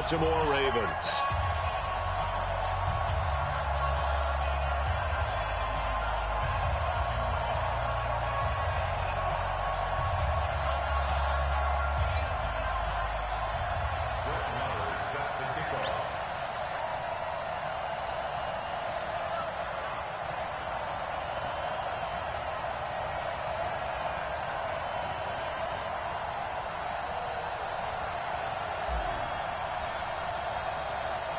Baltimore Ravens.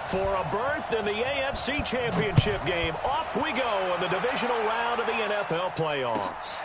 For a berth in the AFC Championship game, off we go in the divisional round of the NFL playoffs.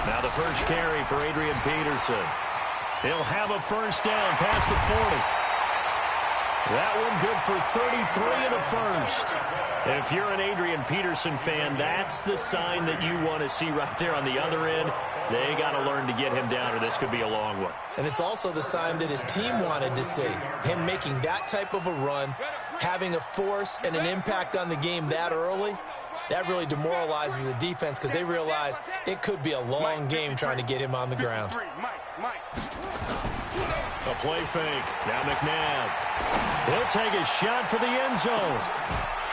Now the first carry for Adrian Peterson. He'll have a first down past the 40. That one good for 33 in the first. If you're an Adrian Peterson fan, that's the sign that you want to see right there on the other end. They got to learn to get him down, or this could be a long one. And it's also the sign that his team wanted to see. Him making that type of a run, having a force and an impact on the game that early, that really demoralizes the defense because they realize it could be a long game trying to get him on the ground. A play fake. Now McNabb. He'll take a shot for the end zone.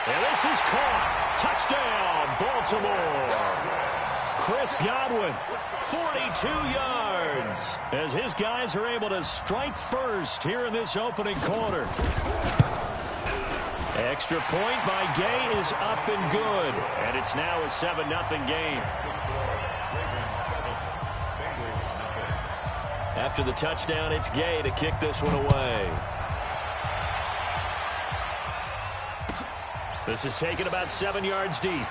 And this is caught. Touchdown, Baltimore. Chris Godwin, 42 yards, as his guys are able to strike first here in this opening quarter. Extra point by Gay is up and good, and it's now a 7-0 game. After the touchdown, it's Gay to kick this one away. This is taken about 7 yards deep.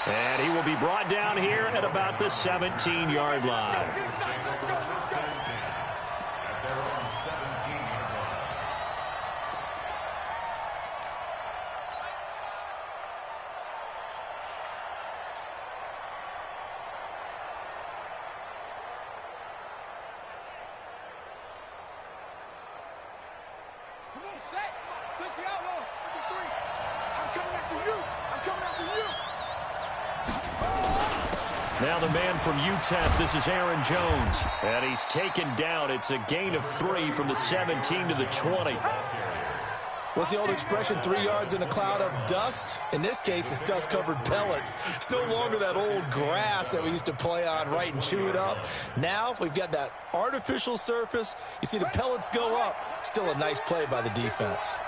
And he will be brought down here at about the 17-yard line. Now the man from UTEP, this is Aaron Jones. And he's taken down. It's a gain of 3 from the 17 to the 20. What's the old expression, 3 yards in a cloud of dust? In this case, it's dust-covered pellets. It's no longer that old grass that we used to play on, right, and chew it up. Now we've got that artificial surface. You see the pellets go up. Still a nice play by the defense.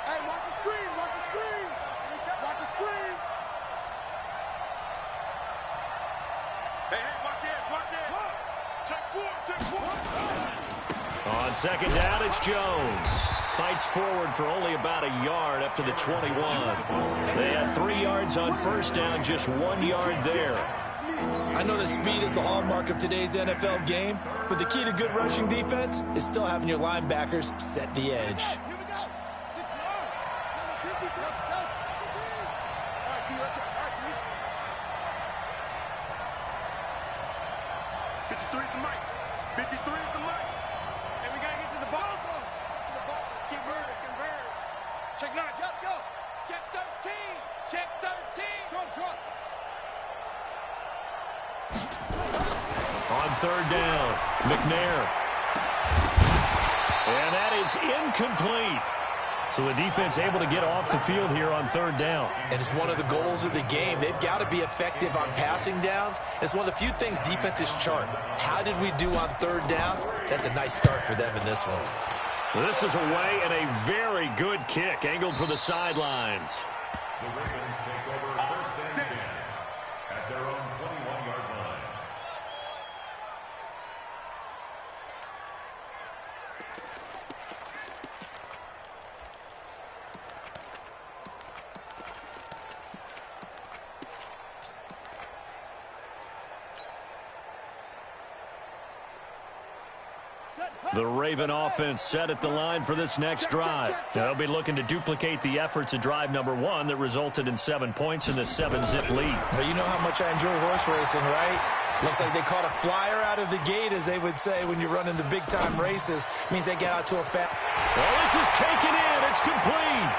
Hey, watch the screen, watch the screen. Watch the screen. Hey, watch it. Check four. On second down, it's Jones. Fights forward for only about a yard up to the 21. They had 3 yards on first down, just 1 yard there. I know that speed is the hallmark of today's NFL game, but the key to good rushing defense is still having your linebackers set the edge. Here we go. 6 yards. 50, let's go. All right, T, let's go. All right, T. 53 is the mic. 53 is the mic. And we got to get to the ball. Let's get convert. Check 9. Jump, go. Check 13. Check 13. Trump. On third down, McNair. And that is incomplete. So the defense able to get off the field here on third down. And it's one of the goals of the game. They've got to be effective on passing downs. It's one of the few things defenses chart. How did we do on third down? That's a nice start for them in this one. This is away and a very good kick angled for the sidelines. The Ravens take over first and 10 at their own 21-yard line. The Raven offense set at the line for this next drive. They'll be looking to duplicate the efforts of drive number 1 that resulted in 7 points in the 7-zip lead. Well, you know how much I enjoy horse racing, right? Looks like they caught a flyer out of the gate, as they would say when you're running the big-time races. Means they get out to a fast. Well, this is taken in. It's complete.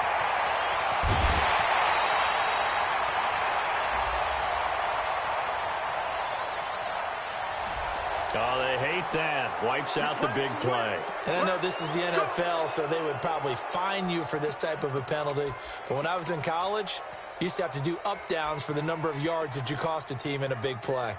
Oh, they hate that. Wipes out the big play. And I know this is the NFL, so they would probably fine you for this type of a penalty. But when I was in college, you used to have to do up-downs for the number of yards that you cost a team in a big play.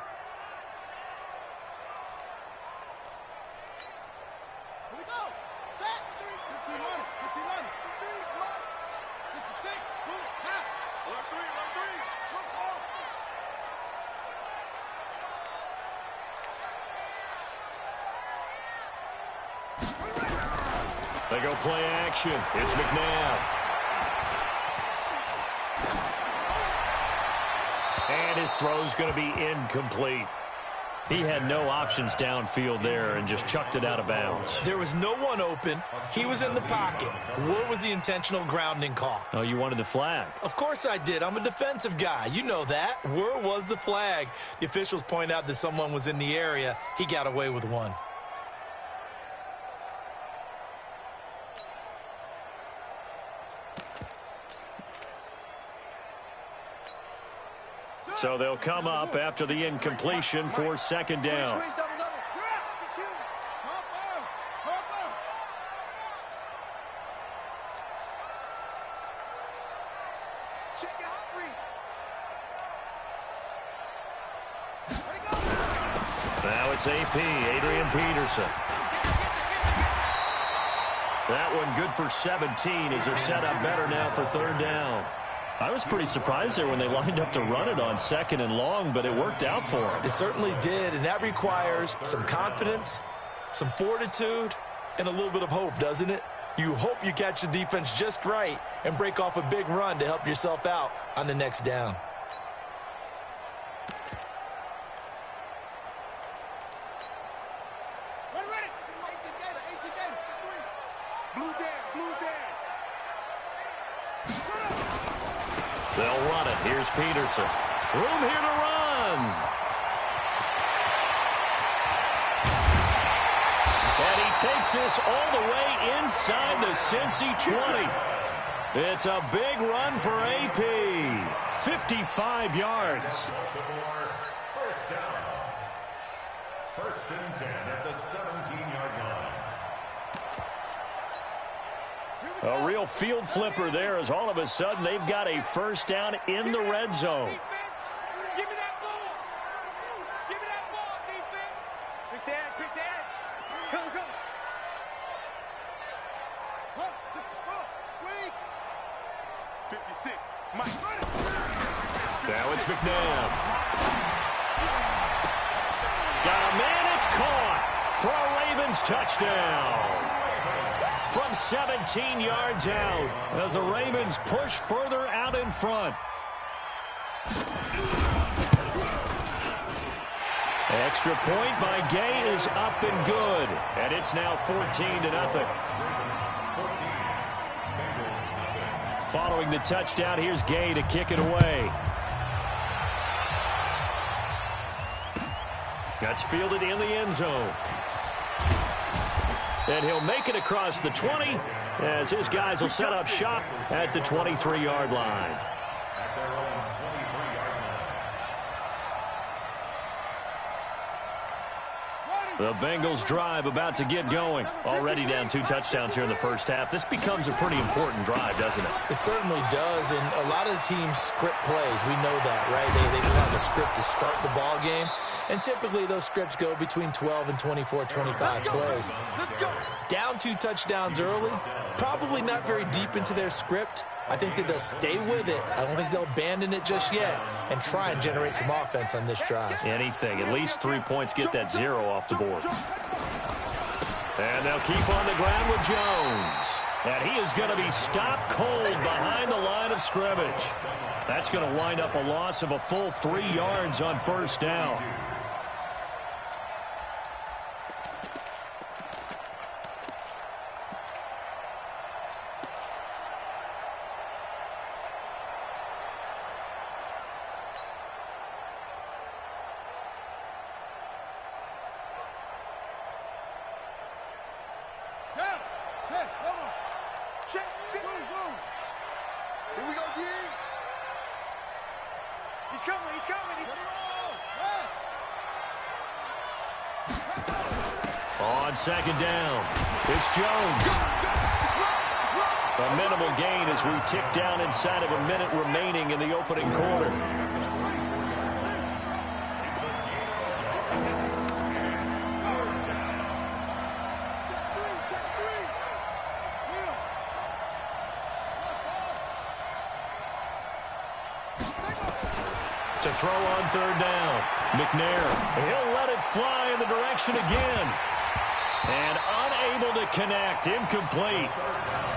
They go play action. It's McNabb. And his throw's going to be incomplete. He had no options downfield there and just chucked it out of bounds. There was no one open. He was in the pocket. What was the intentional grounding call? Oh, you wanted the flag. Of course I did. I'm a defensive guy. You know that. Where was the flag? The officials point out that someone was in the area. He got away with one. So they'll come up after the incompletion for second down. Now it's AP, Adrian Peterson. That one good for 17 as they're set up better now for third down. I was pretty surprised there when they lined up to run it on second and long, but it worked out for them. It certainly did, and that requires some confidence, some fortitude, and a little bit of hope, doesn't it? You hope you catch the defense just right and break off a big run to help yourself out on the next down. They'll run it. Here's Peterson. Room here to run. And he takes this all the way inside the Cincy 20. It's a big run for AP. 55 yards. First down. First and 10 at the 17-yard line. A real field flipper there as all of a sudden they've got a first down in the red zone. Give me that ball. Give me that ball, defense. Pick the edge, pick the edge. Come, come. Huh, to the ball. Wait. 56. Mike. Now it's McNabb. Got a man, it's caught for a Ravens touchdown. From 17 yards out as the Ravens push further out in front. Extra point by Gay is up and good. And it's now 14-0. Following the touchdown, here's Gay to kick it away. That's fielded in the end zone. And he'll make it across the 20 as his guys will set up shop at the 23-yard line. At their own 23-yard line. The Bengals drive about to get going. Already down 2 touchdowns here in the first half. This becomes a pretty important drive, doesn't it? It certainly does, and a lot of the teams script plays. We know that, right? They have a script to start the ball game, and typically those scripts go between 12 and 24, 25 plays. Down 2 touchdowns early, probably not very deep into their script. I think that they'll stay with it. I don't think they'll abandon it just yet and try and generate some offense on this drive. Anything. At least 3 points, get that 0 off the board. And they'll keep on the ground with Jones. And he is going to be stopped cold behind the line of scrimmage. That's going to wind up a loss of a full 3 yards on first down. He's coming. He's coming. On second down, it's Jones. A minimal gain as we tick down inside of a minute remaining in the opening quarter. To throw on third down, McNair. He'll let it fly in the direction again. And unable to connect, incomplete.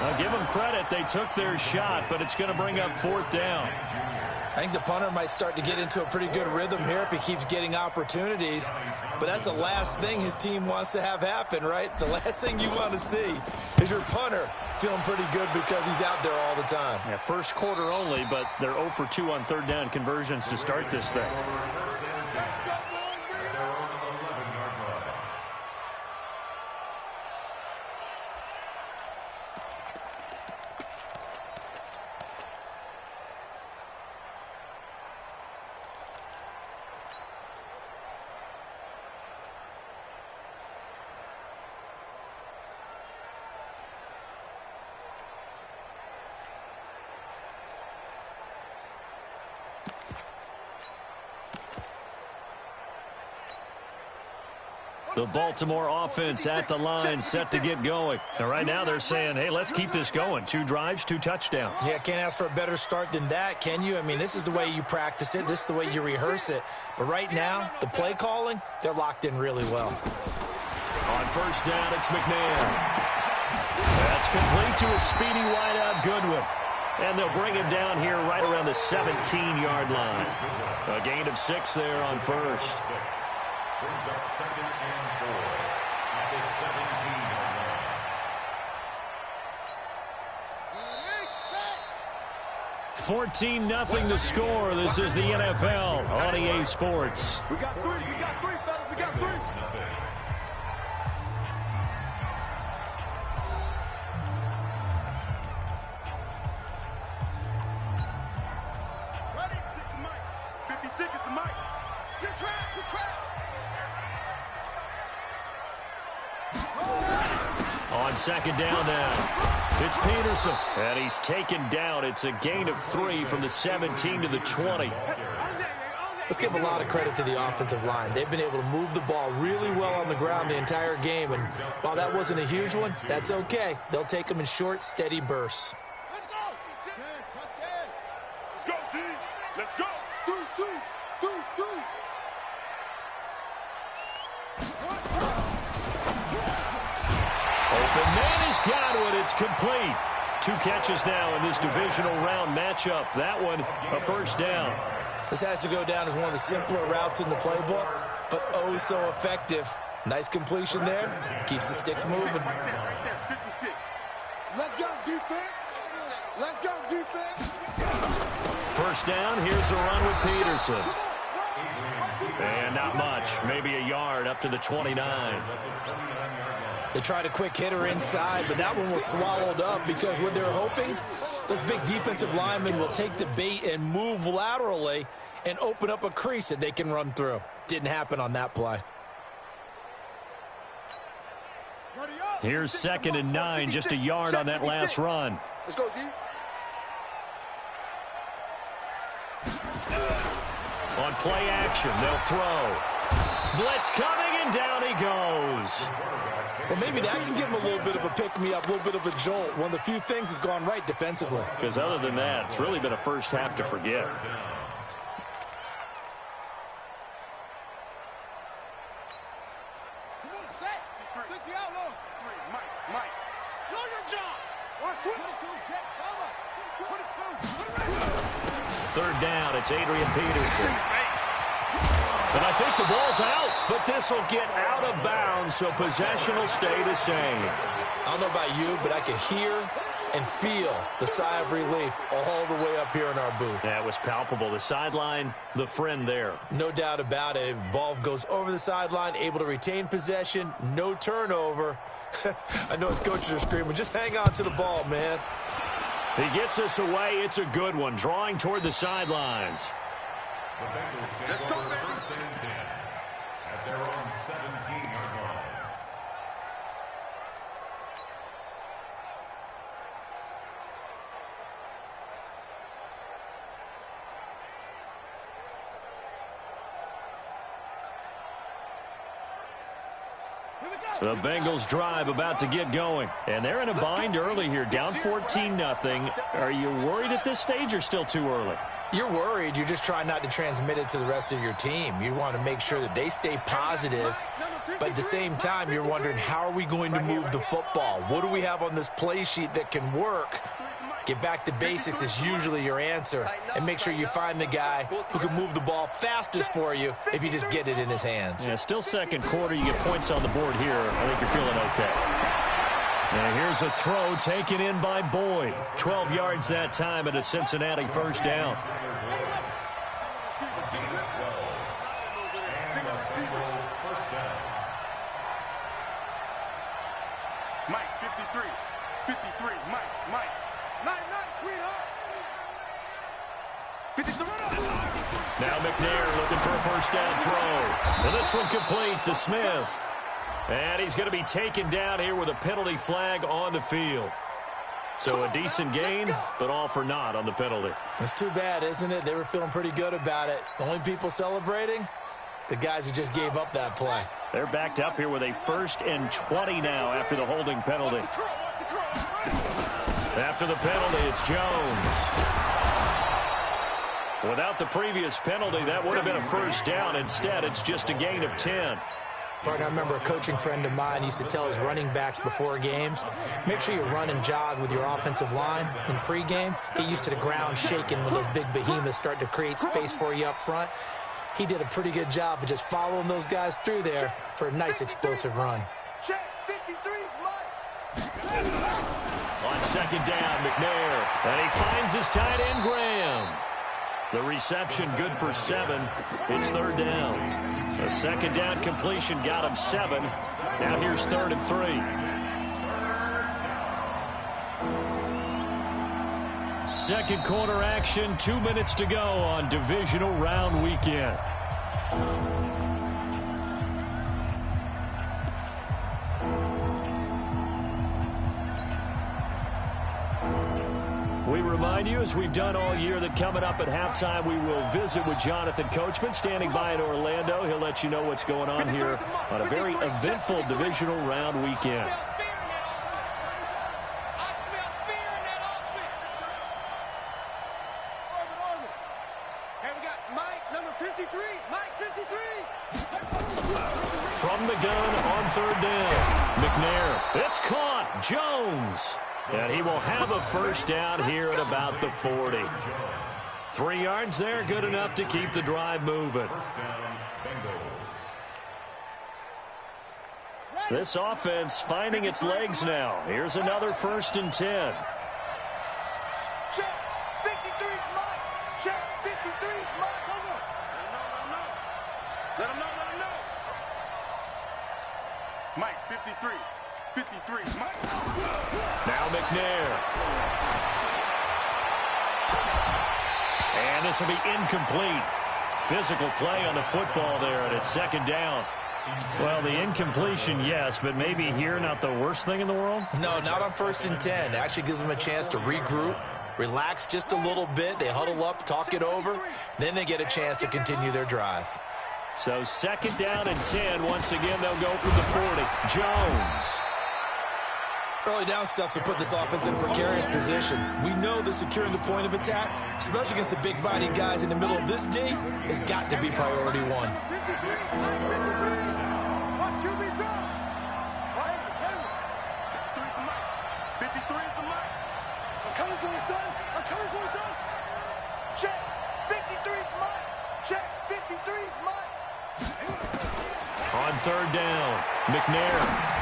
I'll give them credit, they took their shot, but it's going to bring up fourth down. I think the punter might start to get into a pretty good rhythm here if he keeps getting opportunities. But that's the last thing his team wants to have happen, right? The last thing you want to see is your punter feeling pretty good because he's out there all the time. Yeah, first quarter only, but they're 0 for 2 on third down conversions to start this thing. The Baltimore offense at the line, set to get going. And right now they're saying, hey, let's keep this going. 2 drives, 2 touchdowns. Yeah, can't ask for a better start than that, can you? I mean, this is the way you practice it. This is the way you rehearse it. But right now, the play calling, they're locked in really well. On first down, it's McNair. That's complete to a speedy wideout Goodwin. And they'll bring him down here right around the 17-yard line. A gain of 6 there on first. Brings up 2nd and 4 at the 17-yard line. 14-0 the score. This is the NFL on EA Sports. We got 3. We got 3, fellas. We got 3. Ready? Get the mic. 56 is the mic. Get trapped. Get trapped. On second down now, it's Peterson. And he's taken down. It's a gain of 3 from the 17 to the 20. Let's give a lot of credit to the offensive line. They've been able to move the ball really well on the ground the entire game. And while that wasn't a huge one, that's okay. They'll take them in short, steady bursts. Let's go. Let's go, D. Let's go. Deuce. Open man has got it. It's complete. 2 catches now in this divisional round matchup. That one, a first down. This has to go down as one of the simpler routes in the playbook, but oh so effective. Nice completion there. Keeps the sticks moving. Right there, 56. Let's go, defense. Let's go, defense. First down, here's a run with Peterson. And not much, maybe a yard up to the 29. They tried a quick hitter inside, but that one was swallowed up because what they're hoping, those big defensive linemen will take the bait and move laterally and open up a crease that they can run through. Didn't happen on that play. Here's 2nd and 9, just a yard on that last run. Let's go, D. On play action, they'll throw. Blitz coming, and down he goes. Well, maybe that can give him a little bit of a pick-me-up, a little bit of a jolt. One of the few things has gone right defensively. Because other than that, it's really been a first half to forget. Come on, set. 60 out low. 3, Mike. Know your job. 22, check, cover. 22. Third down, it's Adrian Peterson. And I think the ball's out, but this will get out of bounds, so possession will stay the same. I don't know about you, but I can hear and feel the sigh of relief all the way up here in our booth. That was palpable. The sideline, the friend there. No doubt about it. If ball goes over the sideline, able to retain possession, no turnover. I know his coaches are screaming, just hang on to the ball, man. He gets us away. It's a good one, drawing toward the sidelines. The Bengals take over first and 10 at their own 17-yard line. The Bengals drive about to get going. And they're in a bind early here, down 14-0. Are you worried at this stage or still too early? You're worried. You're just trying not to transmit it to the rest of your team. You want to make sure that they stay positive. But at the same time, you're wondering, how are we going to move the football? What do we have on this play sheet that can work? Get back to basics is usually your answer. And make sure you find the guy who can move the ball fastest for you if you just get it in his hands. Yeah, still second quarter. You get points on the board here. I think you're feeling okay. And here's a throw taken in by Boyd. 12 yards that time at a Cincinnati first down. Mike, 53. 53. Mike. Night, sweetheart. 53. Now McNair looking for a first down throw. And this one complete to Smith. And he's going to be taken down here with a penalty flag on the field. So a decent gain, but all for naught on the penalty. It's too bad, isn't it? They were feeling pretty good about it. The only people celebrating, the guys who just gave up that play. They're backed up here with a 1st and 20 now after the holding penalty. After the penalty, it's Jones. Without the previous penalty, that would have been a first down. Instead, it's just a gain of 10. Partner, I remember a coaching friend of mine used to tell his running backs before games, make sure you run and jog with your offensive line in pregame. Get used to the ground shaking when those big behemoths start to create space for you up front. He did a pretty good job of just following those guys through there for a nice explosive run. On second down, McNair. And he finds his tight end, Graham. The reception good for 7. It's 3rd down. A second down completion got him 7. Now here's 3rd and 3. Second quarter action, 2 minutes to go on divisional round weekend. We remind you, as we've done all year, that coming up at halftime, we will visit with Jonathan Coachman, standing by in Orlando. He'll let you know what's going on here on a very eventful divisional round weekend. From the gun on 3rd down, McNair. It's caught. Jones. And he will have a first down here at about the 40. 3 yards there, good enough to keep the drive moving. This offense finding its legs now. Here's another 1st and 10. Check 53's Mike. Check 53's Mike. Let him know. Mike, 53. 53's Mike. Now McNair. And this will be incomplete. Physical play on the football there, and it's 2nd down. Well, the incompletion, yes, but maybe here not the worst thing in the world? No, not on 1st and 10. It actually gives them a chance to regroup, relax just a little bit. They huddle up, talk it over. Then they get a chance to continue their drive. So 2nd down and 10. Once again, they'll go from the 40. Jones. Early down stuff to put this offense in a precarious position. We know that securing the point of attack, especially against the big-bodied guys in the middle of this D, has got to be priority 1. On 3rd down, McNair.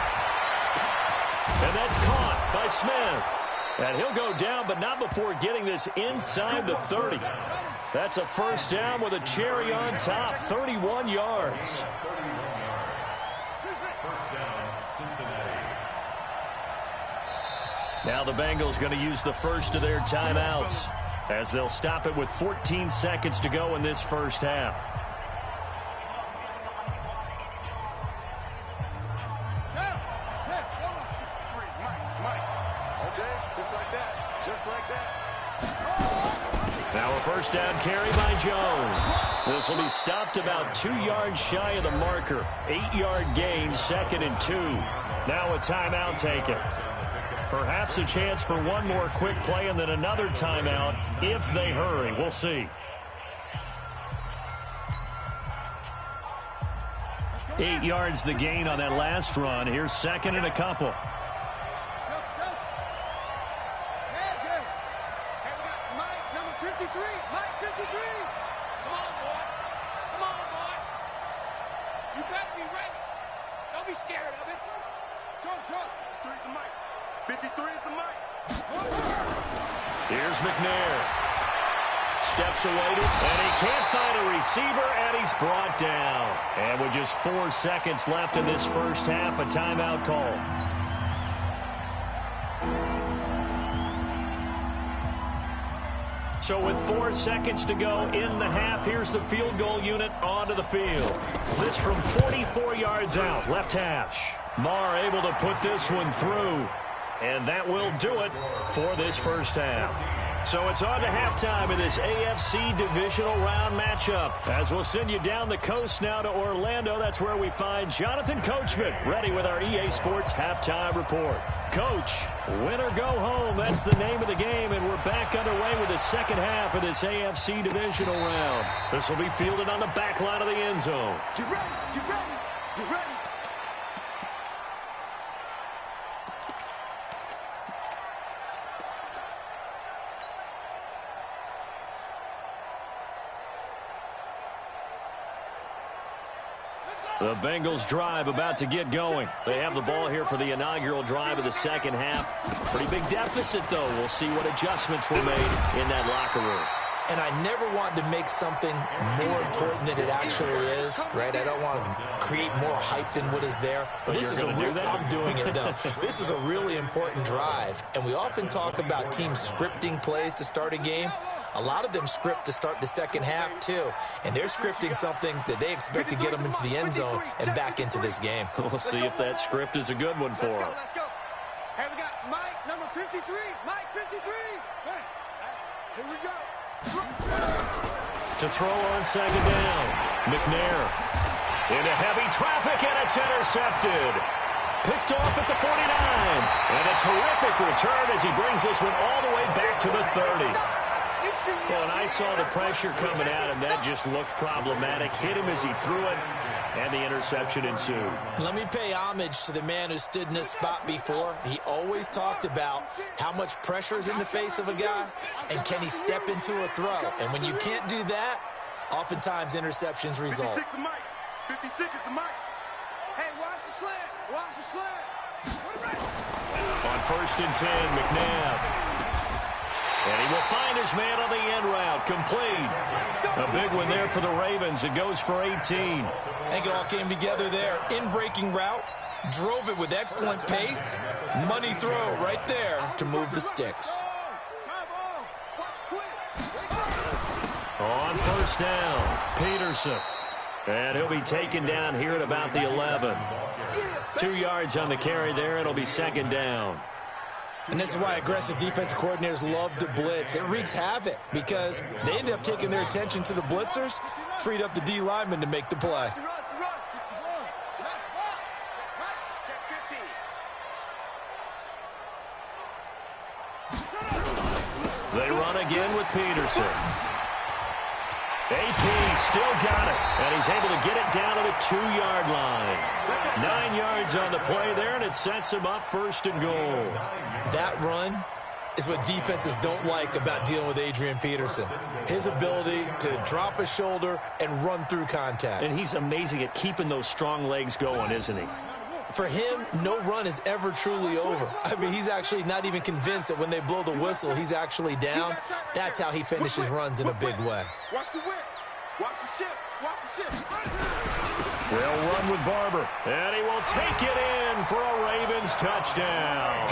And that's caught by Smith. And he'll go down, but not before getting this inside the 30. That's a first down with a cherry on top, 31 yards. First down, Cincinnati. Now the Bengals going to use the first of their timeouts. as they'll stop it with 14 seconds to go in this first half. Now a first down carry by Jones. This will be stopped about 2 yards shy of the marker. 8-yard gain, 2nd and 2. Now a timeout taken. Perhaps a chance for one more quick play and then another timeout if they hurry. We'll see. 8 yards the gain on that last run. Here's 2nd and a couple. Here's McNair. Steps away, and he can't find a receiver, and he's brought down. And with just 4 seconds left in this first half, a timeout call. So with 4 seconds to go in the half, here's the field goal unit onto the field. This from 44 yards out, left hash. Marr able to put this one through. And that will do it for this first half. So it's on to halftime in this AFC divisional round matchup. As we'll send you down the coast now to Orlando. That's where we find Jonathan Coachman ready with our EA Sports halftime report. Coach, win or go home. That's the name of the game. And we're back underway with the second half of this AFC divisional round. This will be fielded on the back line of the end zone. Get ready, get ready, get ready. The Bengals drive about to get going. They have the ball here for the inaugural drive of the second half. Pretty big deficit, though. We'll see what adjustments were made in that locker room. And I never want to make something more important than it actually is, right? I don't want to create more hype than what is there. But this is I'm doing it, though. This is a really important drive. And we often talk about teams scripting plays to start a game. A lot of them script to start the second half, too. And they're scripting something that they expect to get them into the end zone and back into this game. We'll see if that script is a good one for them. Let's go. Hey, we got Mike, number 53. Mike, 53. Hey, here we go. To throw on second down. McNair into heavy traffic, and it's intercepted. Picked off at the 49. And a terrific return as he brings this one all the way back to the 30. Well, and I saw the pressure coming at him. That just looked problematic. Hit him as he threw it, and the interception ensued. Let me pay homage to the man who stood in this spot before. He always talked about how much pressure is in the face of a guy, and can he step into a throw. And when you can't do that, oftentimes interceptions result. 56 is Mike. 56 is the Mike. Hey, watch the slant. Watch the slant. On 1st and 10, McNabb. And he will find his man on the end route. Complete. A big one there for the Ravens. It goes for 18. I think it all came together there. In-breaking route. Drove it with excellent pace. Money throw right there to move the sticks. On 1st down, Peterson. And he'll be taken down here at about the 11. 2 yards on the carry there. It'll be 2nd down. And this is why aggressive defensive coordinators love to blitz. It wreaks havoc because they end up taking their attention to the blitzers, freed up the D lineman to make the play. They run again with Peterson. AP still got it, and he's able to get it down to the 2-yard line. 9 yards on the play there, and it sets him up 1st and goal. That run is what defenses don't like about dealing with Adrian Peterson. His ability to drop a shoulder and run through contact. And he's amazing at keeping those strong legs going, isn't he? For him, no run is ever truly over. I mean, he's actually not even convinced that when they blow the whistle, he's actually down. That's how he finishes runs in a big way. Watch the whip. Watch the shift. Watch the shift. They'll run with Barber. And he will take it in for a Ravens touchdown.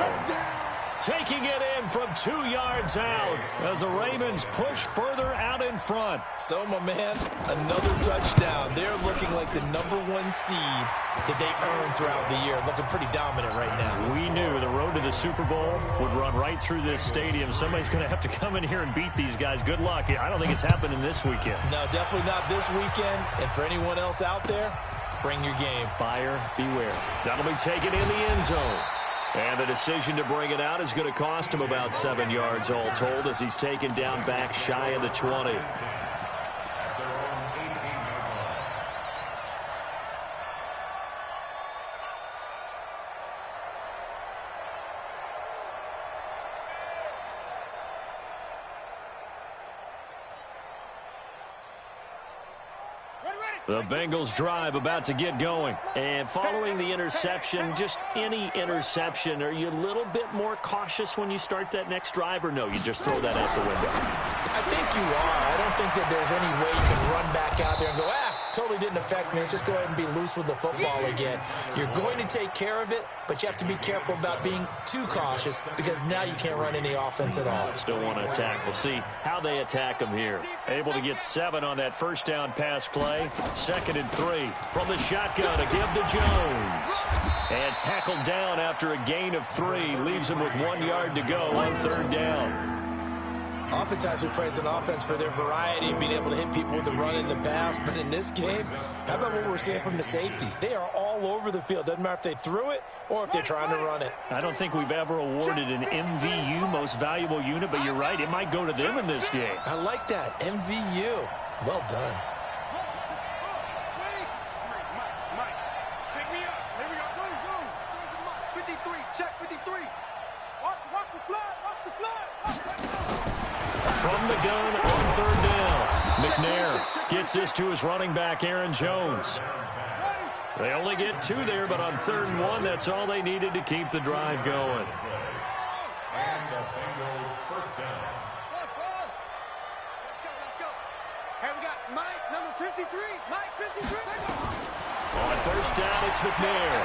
taking it in from 2 yards out as the Ravens push further out in front. So, my man, another touchdown. They're looking like the #1 seed that they earned throughout the year. Looking pretty dominant right now. We knew the road to the Super Bowl would run right through this stadium. Somebody's going to have to come in here and beat these guys. Good luck. I don't think it's happening this weekend. No, definitely not this weekend. And for anyone else out there, bring your game. Buyer beware. That'll be taken in the end zone. And the decision to bring it out is going to cost him about 7 yards all told as he's taken down back shy of the 20. The Bengals drive about to get going. And following the interception, just any interception, are you a little bit more cautious when you start that next drive, or no, you just throw that out the window? I think you are. I don't think that there's any way you can run back out there and go, totally didn't affect me. Let's just go ahead and be loose with the football again. You're going to take care of it, but you have to be careful about being too cautious because now you can't run any offense at all. Still want to attack. We'll see how they attack them here. Able to get 7 on that first down pass play. 2nd and 3 from the shotgun to give to Jones. And tackled down after a gain of 3. Leaves him with 1 yard to go on 3rd down. Oftentimes we praise an offense for their variety of being able to hit people with the run in the pass. But in this game, how about what we're seeing from the safeties? They are all over the field. Doesn't matter if they threw it or if they're trying to run it. I don't think we've ever awarded an MVU, most valuable unit, but you're right. It might go to them in this game. I like that. MVU. Well done. From the gun on 3rd down. McNair gets this to his running back, Aaron Jones. They only get 2 there, but on 3rd and 1, that's all they needed to keep the drive going. And the Bengals first down. Let's go. Hey, we got Mike, number 53. Mike, 53. On 1st down, it's McNair.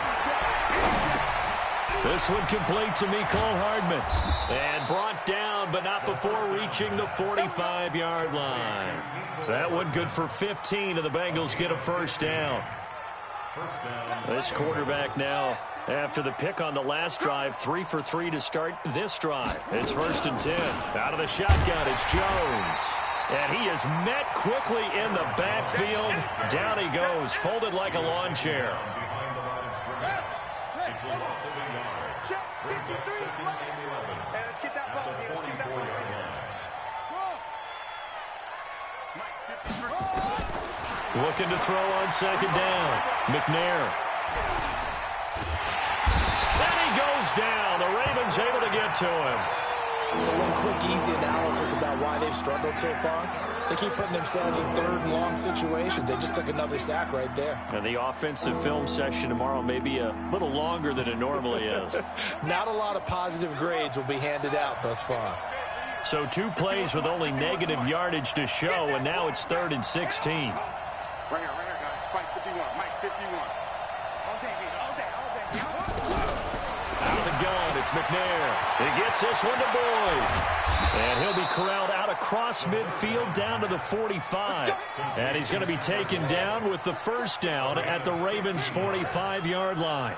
This one complete to Mecole Hardman. And brought down, but not before reaching the 45-yard line. That one good for 15, and the Bengals get a 1st down. This quarterback now, after the pick on the last drive, 3 for 3 to start this drive. It's 1st and 10. Out of the shotgun, it's Jones. And he is met quickly in the backfield. Down he goes, folded like a lawn chair. Check, 53. Hey, let's get that ball. Let's get that ball. Looking to throw on 2nd down. McNair. Then he goes down. The Ravens able to get to him. So one quick, easy analysis about why they've struggled so far. They keep putting themselves in 3rd and long situations. They just took another sack right there. And the offensive film session tomorrow may be a little longer than it normally is. Not a lot of positive grades will be handed out thus far. So 2 plays with only negative yardage to show, and now it's 3rd and 16. Right here, guys. Mike 51. Mike 51. All day. Out of the gun, it's McNair. He gets this one to Boyd. And he'll be corralled out across midfield down to the 45. And he's going to be taken down with the 1st down at the Ravens' 45-yard line.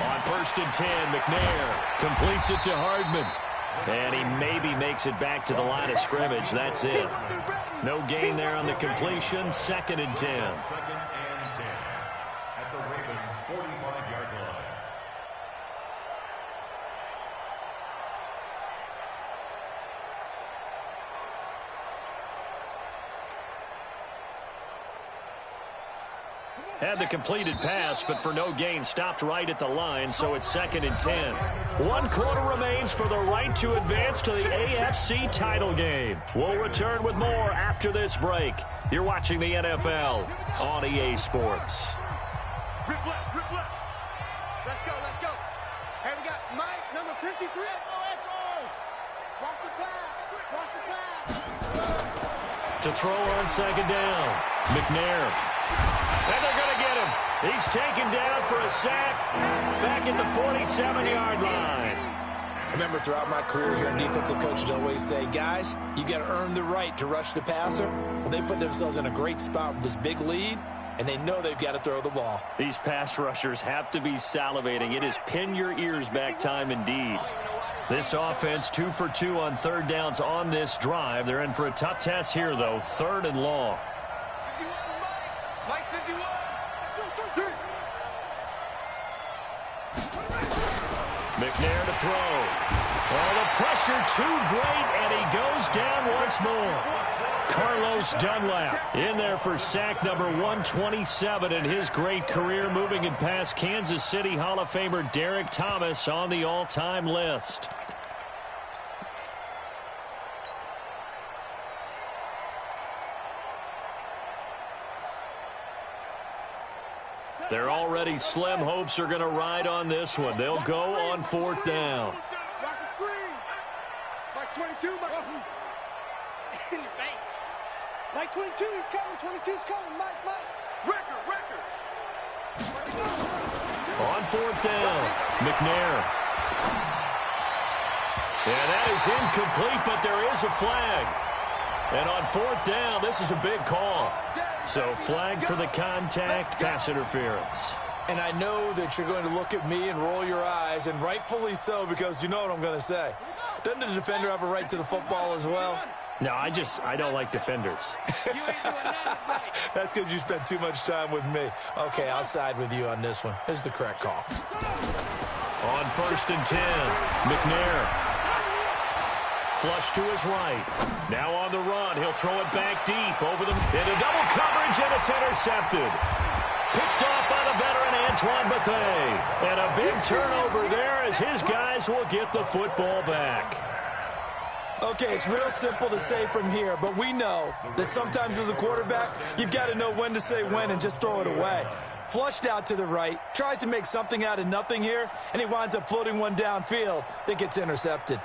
On 1st and 10, McNair completes it to Hardman. And he maybe makes it back to the line of scrimmage. That's it. No gain there on the completion. 2nd and 10. 2nd and 10 at the Ravens' 45-yard line. Had the completed pass, but for no gain, stopped right at the line, so it's 2nd and 10. 1 quarter remains for the right to advance to the AFC title game. We'll return with more after this break. You're watching the NFL on EA Sports. Rip left. Let's go. Hey, we got Mike, number 53. Let's go. Watch the pass. To throw on 2nd down, McNair. And they're going to get him. He's taken down for a sack back at the 47-yard line. I remember throughout my career here, defensive coaches always say, guys, you got to earn the right to rush the passer. Well, they put themselves in a great spot with this big lead, and they know they've got to throw the ball. These pass rushers have to be salivating. It is pin your ears back time indeed. This offense 2 for 2 on third downs on this drive. They're in for a tough test here, though. 3rd and long. McNair to throw. Oh, the pressure too great, and he goes down once more. Carlos Dunlap in there for sack number 127 in his great career, moving it past Kansas City Hall of Famer Derek Thomas on the all-time list. They're already slim hopes are going to ride on this one. They'll go on 4th down. Mike 22, Mike. In your face. Mike 22, he's coming. 22's coming. Mike. Record. On 4th down, McNair. And that is incomplete, but there is a flag. And on 4th down, this is a big call. So flag for the contact, pass interference. And I know that you're going to look at me and roll your eyes, and rightfully so, because you know what I'm going to say. Doesn't the defender have a right to the football as well? No, I don't like defenders. That's because you spent too much time with me. Okay, I'll side with you on this one. This is the correct call. On 1st and 10, McNair. Flush to his right. Now on the run. He'll throw it back deep over the into double coverage, and it's intercepted. Picked off by the veteran Antoine Bethea. And a big turnover there as his guys will get the football back. Okay, it's real simple to say from here, but we know that sometimes as a quarterback, you've got to know when to say when and just throw it away. Flushed out to the right, tries to make something out of nothing here, and he winds up floating one downfield that gets intercepted.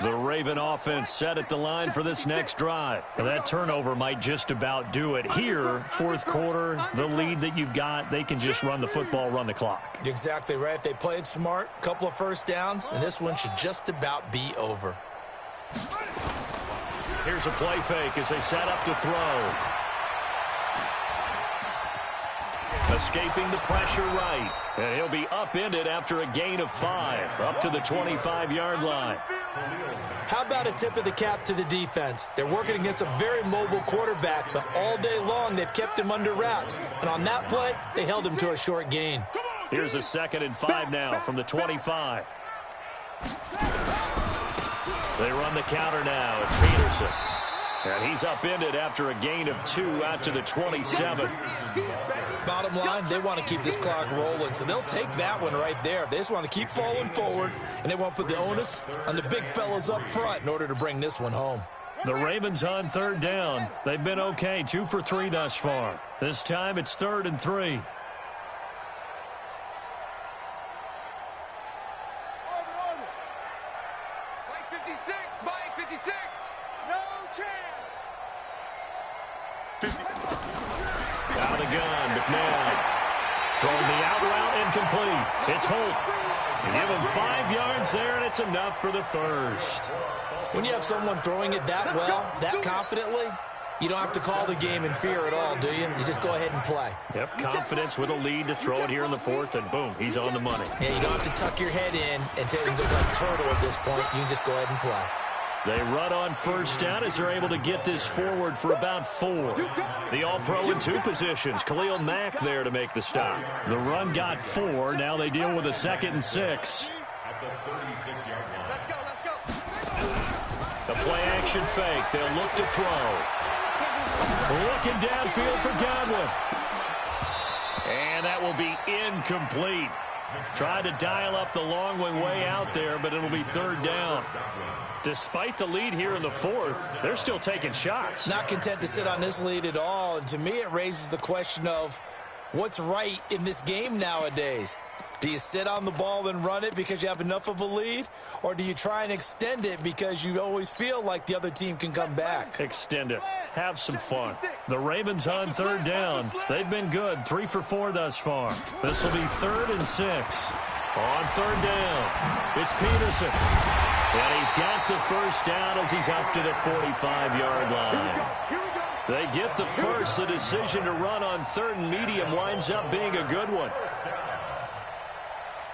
The Raven offense set at the line for this next drive. That turnover might just about do it. Here, 4th quarter, the lead that you've got, they can just run the football, run the clock. You're exactly right. They played smart, a couple of first downs, and this one should just about be over. Here's a play fake as they set up to throw. Escaping the pressure right. And he'll be upended after a gain of 5, up to the 25-yard line. How about a tip of the cap to the defense? They're working against a very mobile quarterback, but all day long they've kept him under wraps. And on that play, they held him to a short gain. Here's a 2nd and 5 now from the 25. They run the counter now. It's Peterson. And he's upended after a gain of 2 out to the 27. Bottom line, they want to keep this clock rolling, so they'll take that one right there. They just want to keep falling forward, and they won't put the onus on the big fellas up front in order to bring this one home. The Ravens on 3rd down. They've been okay, 2 for 3 thus far. This time it's 3rd and 3. Mike 56, Mike 56. No chance. Out of the gun, McNair. Throwing the out route incomplete. It's Holt. Give him 5 yards there, and it's enough for the first. When you have someone throwing it that well, that confidently, you don't have to call the game in fear at all, do you? You just go ahead and play. Yep, confidence with a lead to throw it here in the 4th, and boom, he's on the money. Yeah, you don't have to tuck your head in and take look like turtle at this point. You can just go ahead and play. They run on 1st down as they're able to get this forward for about 4. The All-Pro in 2 positions. Khalil Mack there to make the stop. The run got 4. Now they deal with a 2nd and 6. At the 36-yard line. Let's go. The play-action fake. They'll look to throw. Looking downfield for Godwin. And that will be incomplete. Tried to dial up the long one way out there, but it'll be 3rd down. Despite the lead here in the 4th, they're still taking shots. Not content to sit on this lead at all. And to me, it raises the question of what's right in this game nowadays. Do you sit on the ball and run it because you have enough of a lead? Or do you try and extend it because you always feel like the other team can come back? Extend it. Have some fun. The Ravens on 3rd down. They've been good. 3 for 4 thus far. This will be 3rd and 6. On third down, it's Peterson. And he's got the first down as he's up to the 45-yard line. They get the first. The decision to run on third and medium winds up being a good one.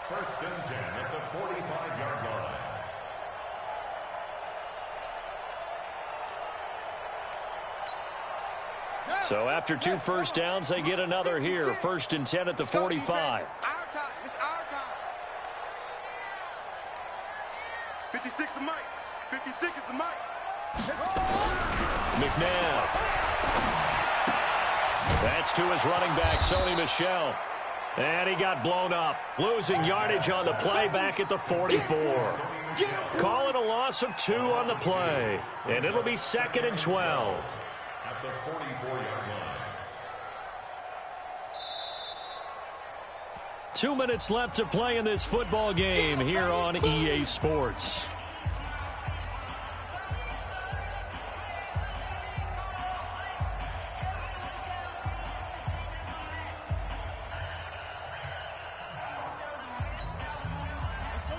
First and 10 at the 45-yard line. So after 2 first downs, they get another here. First and 10 at the 45. Our time. It's our time. 56 the mic. 56 is the mic. McNabb. That's to his running back, Sony Michel. And he got blown up. Losing yardage on the play back at the 44. Calling a loss of 2 on the play. And it'll be 2nd and 12. At the 44-yard line. 2 minutes left to play in this football game here on EA Sports.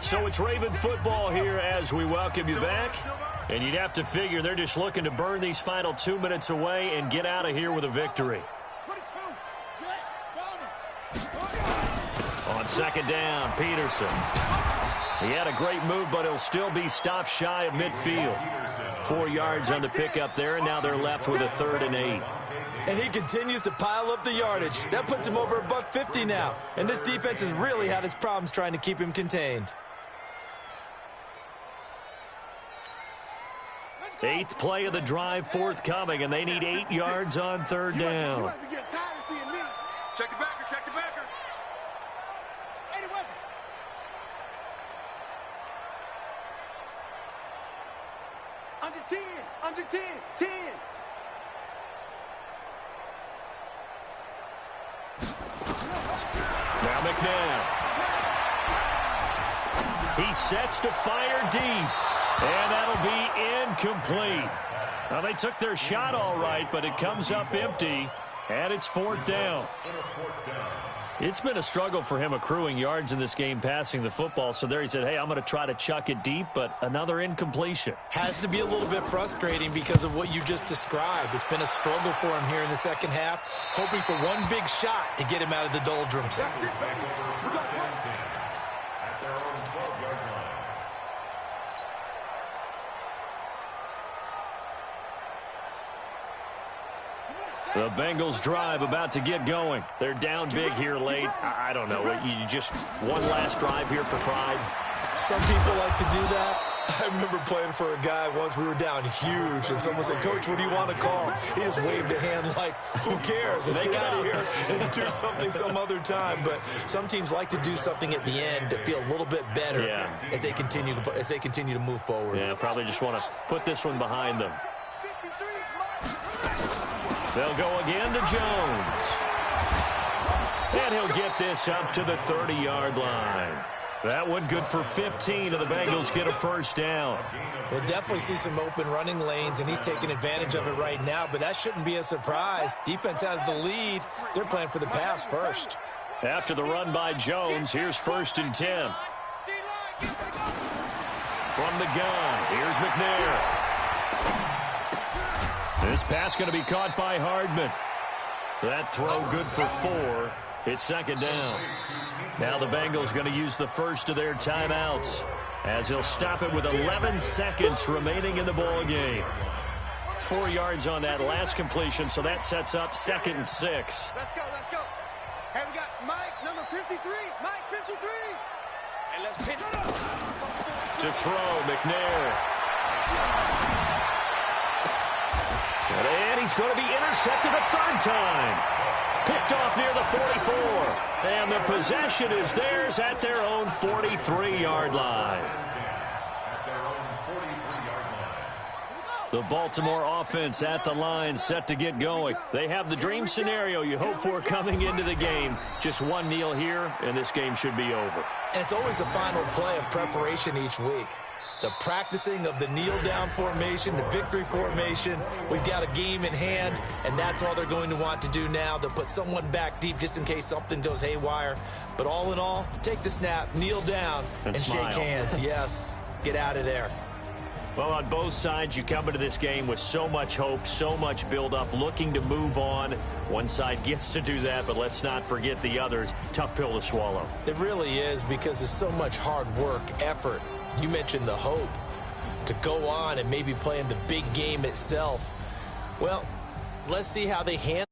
So it's Raven football here as we welcome you back. And you'd have to figure they're just looking to burn these final 2 minutes away and get out of here with a victory. On second down, Peterson. He had a great move, but he'll still be stopped shy of midfield. 4 yards on the pickup there, and now they're left with a 3rd and 8. And he continues to pile up the yardage. That puts him over $150 now. And this defense has really had its problems trying to keep him contained. 8th play of the drive forthcoming, and they need 8 yards on third down. Check the backer, check the backer. 81. Under 10, under 10, 10. Now McNabb. He sets to fire deep. And that'll be incomplete. Now, they took their shot all right, but it comes up empty, and it's 4th down. It's been a struggle for him accruing yards in this game passing the football. So there he said, hey, I'm going to try to chuck it deep, but another incompletion. Has to be a little bit frustrating because of what you just described. It's been a struggle for him here in the second half, hoping for one big shot to get him out of the doldrums. The Bengals drive about to get going. They're down big here late. I don't know. You just one last drive here for pride. Some people like to do that. I remember playing for a guy once. We were down huge, and someone said, Coach, what do you want to call? He just waved a hand like, who cares? Let's get out of here and do something some other time. But some teams like to do something at the end to feel a little bit better as they continue to move forward. Yeah, probably just want to put this one behind them. They'll go again to Jones. And he'll get this up to the 30-yard line. That one good for 15, and the Bengals get a first down. We'll definitely see some open running lanes, and he's taking advantage of it right now, but that shouldn't be a surprise. Defense has the lead. They're playing for the pass first. After the run by Jones, here's 1st and 10. From the gun, here's McNair. This pass going to be caught by Hardman. That throw good for 4. It's 2nd down. Now the Bengals going to use the first of their timeouts as he'll stop it with 11 seconds remaining in the ball game. 4 yards on that last completion, so that sets up 2nd and 6. Let's go, let's go. Hey, we got Mike, number 53. Mike, 53. And let's pitch it up. To throw, McNair. And he's going to be intercepted a 3rd time. Picked off near the 44. And the possession is theirs at their own 43-yard line. The Baltimore offense at the line, set to get going. They have the dream scenario you hope for coming into the game. Just one kneel here, and this game should be over. And it's always the final play of preparation each week. the practicing of the kneel-down formation, the victory formation. We've got a game in hand, and that's all they're going to want to do now. They'll put someone back deep just in case something goes haywire. But all in all, take the snap, kneel down, and shake hands. Yes, get out of there. Well, on both sides, you come into this game with so much hope, so much build-up, looking to move on. One side gets to do that, but let's not forget the others. Tough pill to swallow. It really is, because there's so much hard work, effort. You mentioned the hope to go on and maybe play in the big game itself. Well, let's see how they handle